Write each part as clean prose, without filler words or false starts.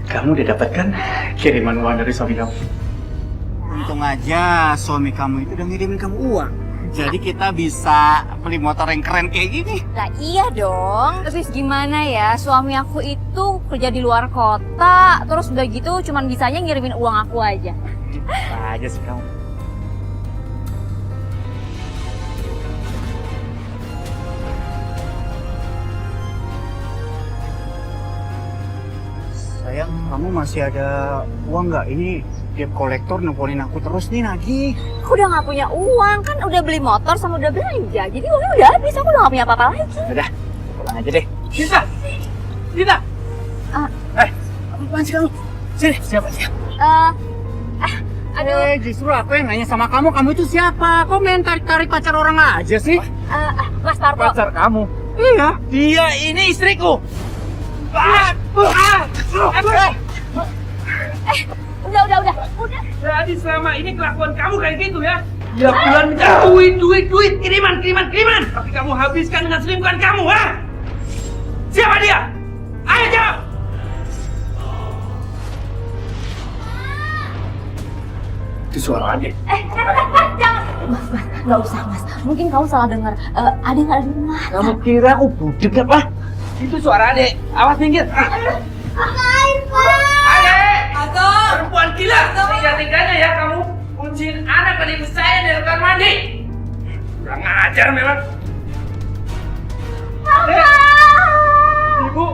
Kamu udah dapat kan kiriman uang dari suami kamu? Untung aja suami kamu itu udah ngirimin kamu uang. Jadi kita bisa beli motor yang keren kayak gini. Lah iya dong. Terus gimana ya, suami aku itu kerja di luar kota, terus udah gitu cuman bisanya ngirimin uang aku aja. Apa aja sih kamu? Sayang, kamu masih ada uang nggak? Ini tiap kolektor nelfonin aku terus nih nagih. Aku udah gak punya uang, kan udah beli motor sama udah belanja. Jadi uangnya udah habis, aku udah gak punya apa-apa lagi. Udah, pulang aja deh. Cinta! Cinta! Apaan sih kamu? Sini, siapa sih? Aduh. Justru aku yang nanya sama kamu itu siapa? Kok main tarik-tarik pacar orang aja sih? Mas Parto. Pacar kamu? Iya. Dia ini istriku. Udah. Jadi selama ini kelakuan kamu kayak gitu ya? Ya bulan duit, kiriman. Tapi kamu habiskan dengan selingkuhan kamu, ha? Siapa dia? Ayo jawab! Itu suara adik. Jangan. Mas, nggak usah mas. Mungkin kamu salah dengar. Ade nggak ada di rumah. Kamu kira aku budek apa? Itu suara adek. Awas minggir. Ngapain pak? Adek! Perempuan gila! Tiga-tiganya ya kamu kunciin anak dan ibu saya di kamar mandi. Kurang ajar memang. Adek! Ibu,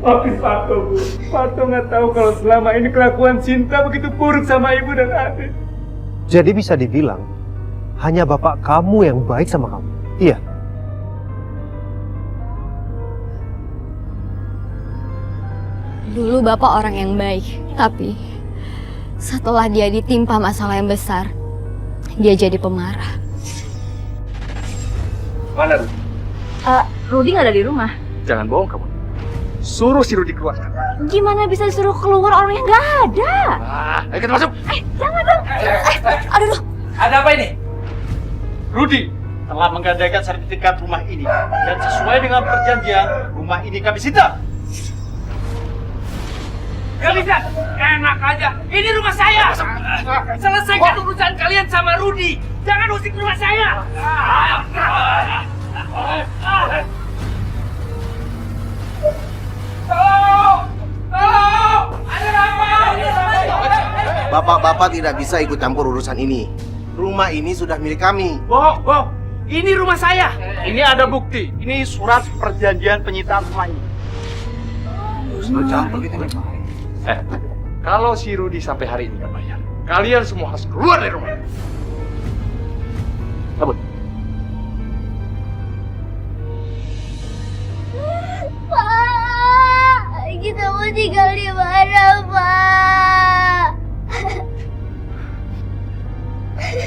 maafin Pato, Bu. Pato nggak tahu kalau selama ini kelakuan Cinta begitu buruk sama ibu dan adik. Jadi bisa dibilang, hanya bapak kamu yang baik sama kamu. Iya. Dulu bapak orang yang baik, tapi setelah dia ditimpa masalah yang besar, dia jadi pemarah. Mana Rudi? Rudi nggak ada di rumah. Jangan bohong kamu. Suruh si Rudi keluar. Gimana bisa disuruh keluar orang yang nggak ada? Ayo kita masuk. Jangan dong. Aduh. Ada apa ini? Rudi telah menggadaikan sertifikat rumah ini dan sesuai dengan perjanjian rumah ini kami sita. Gak bisa, enak aja. Ini rumah saya. Selesaikan urusan kalian sama Rudi. Jangan usik rumah saya. Tolong! Ada apa? Bapak-bapak tidak bisa ikut campur urusan ini. Rumah ini sudah milik kami. Bohong. Ini rumah saya. Ini ada bukti. Ini surat perjanjian penyitaan rumah ini. Campur kita nih. Kalau si Rudi sampai hari ini nggak bayar, kalian semua harus keluar dari rumah. Cabut. Pak, kita mau tinggal di mana, Pak?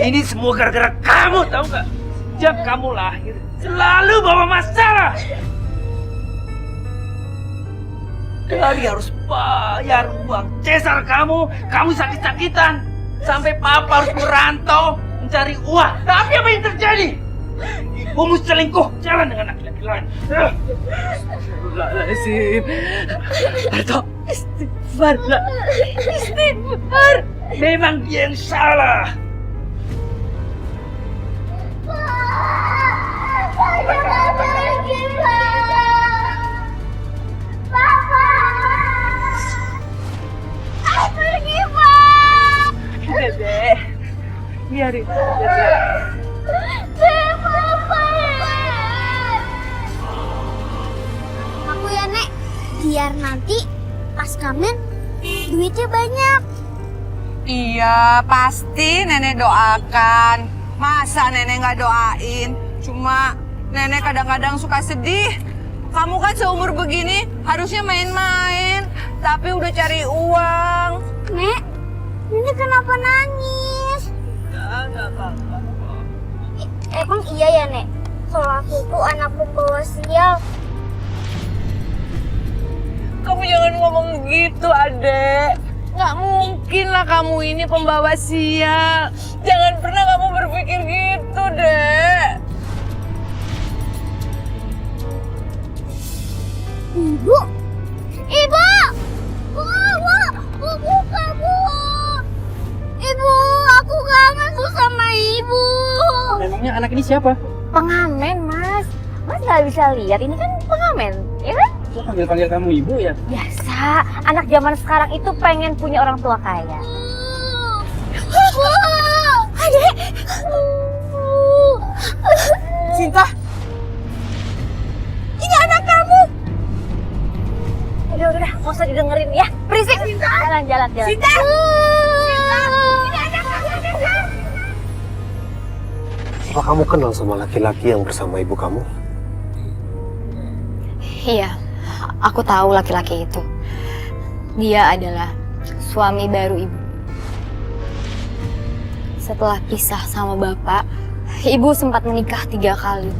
Ini semua gara-gara kamu, tahu nggak? Sejak kamu lahir, selalu bawa masalah. Dari harus bayar uang cesar kamu sakit-sakitan. Sampai papa harus merantau mencari uang. Tapi apa yang terjadi? Ibumu selingkuh jalan dengan laki-laki lain. Astagfirullahaladzim. Atau istighfar. Memang dia yang salah. Dede, biarin Dede. Aku ya Nek, biar nanti pas kamen duitnya banyak. Iya, pasti nenek doakan. Masa nenek nggak doain? Cuma nenek kadang-kadang suka sedih. Kamu kan seumur begini harusnya main-main, tapi udah cari uang. Nek, Nenek kenapa nangis? Nggak apa-apa. Emang iya ya Nek, kalau aku tuh anak pembawa sial. Kamu jangan ngomong gitu, Adek. Nggak mungkin lah kamu ini pembawa sial. Jangan pernah kamu berpikir gitu, Dek. Ibu! Ibu! Sebenarnya anak ini siapa? Pengamen, Mas. Mas nggak bisa lihat, ini kan pengamen, ya kan? Kok panggil-panggil kamu ibu ya? Biasa, anak zaman sekarang itu pengen punya orang tua kaya. Adek! Sinta, Ini anak kamu! Udah, nggak usah didengerin ya. Berisik! Jalan. Sinta! Apa kamu kenal sama laki-laki yang bersama ibu kamu? Iya, aku tahu laki-laki itu. Dia adalah suami baru ibu. Setelah pisah sama bapak, ibu sempat menikah 3 kali.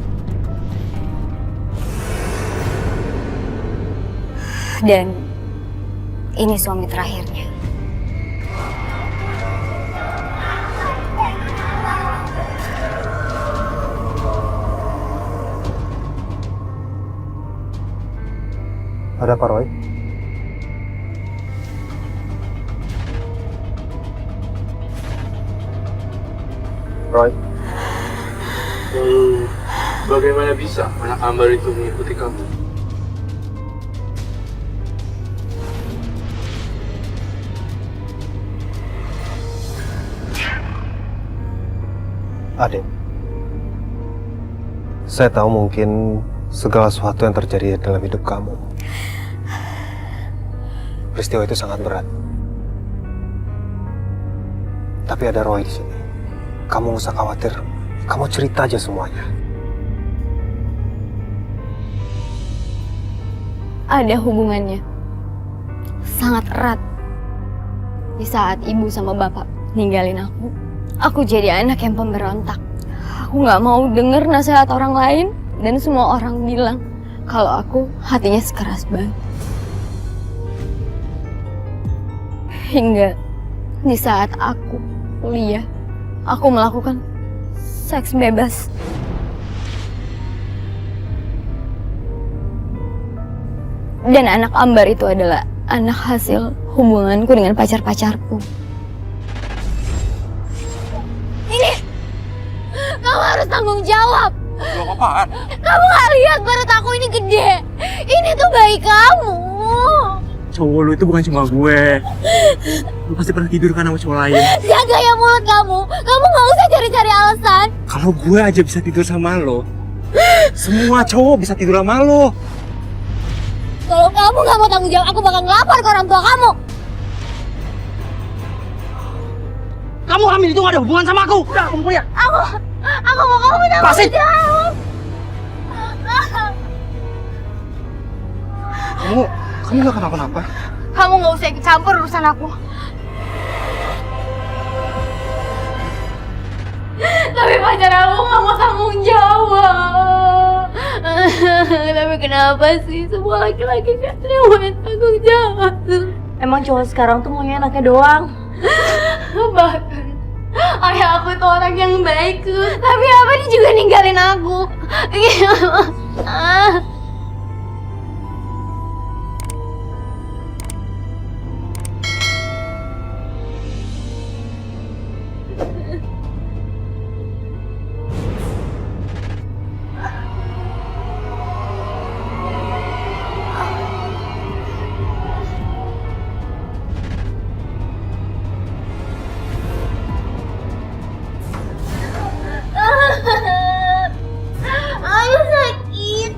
Dan ini suami terakhirnya. Ada apa, Roy? Roy? Bagaimana bisa anak Ambar itu mengikuti kamu? Adek, saya tahu mungkin segala sesuatu yang terjadi dalam hidup kamu. Peristiwa itu sangat berat. Tapi ada Roy di sini. Kamu nggak usah khawatir. Kamu cerita aja semuanya. Ada hubungannya. Sangat erat. Di saat ibu sama bapak ninggalin aku jadi anak yang pemberontak. Aku nggak mau denger nasihat orang lain dan semua orang bilang kalau aku hatinya sekeras batu. Hingga di saat aku kuliah, aku melakukan seks bebas. Dan anak Ambar itu adalah anak hasil hubunganku dengan pacar-pacarku. Ini, kamu harus tanggung jawab. Lo apaan? Kamu gak lihat perut aku ini gede? Ini tuh bayi kamu. Cowok lu itu bukan cuma gue. Lu pasti pernah tidur kan sama cowok lain. Jaga ya mulut kamu. Kamu gak usah cari-cari alasan. Kalau gue aja bisa tidur sama lo, semua cowok bisa tidur sama lo. Kalau kamu gak mau tanggung jawab, aku bakal ngelapor ke orang tua kamu. Kamu hamil itu gak ada hubungan sama aku. Udah, kamu kuliah. Aku mau kamu tanggung jawab. Kamu nggak kenapa-napa? Kamu gak usah ikut campur urusan aku. Tapi pacar aku gak mau tanggung jawab. Tapi kenapa sih semua laki-laki gak mau tanggung jawab? Emang cowok sekarang tuh maunya anaknya doang. Bahkan ayah aku tuh orang yang baik. Tapi apa dia juga ninggalin aku. Aku sakit.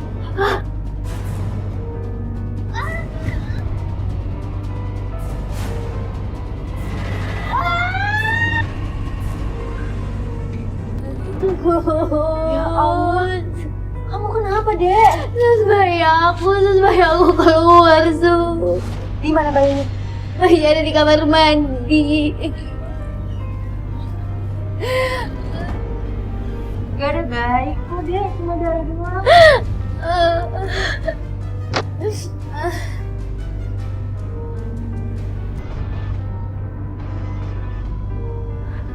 Ya Allah, kamu kenapa, Dek? Sus bayi aku keluar, Sus. Di mana bayinya? Bayi ada di kamar mandi. Gak ada bayi kok, Dek. Cuma darah doang.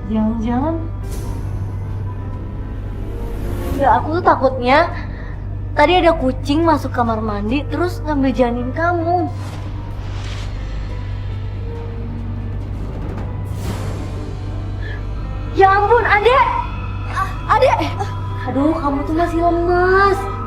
Jangan-jangan... Ya, aku tuh takutnya tadi ada kucing masuk kamar mandi terus ngambil janin kamu. Ya ampun, Adek! Adek! Aduh, kamu tuh masih lemas.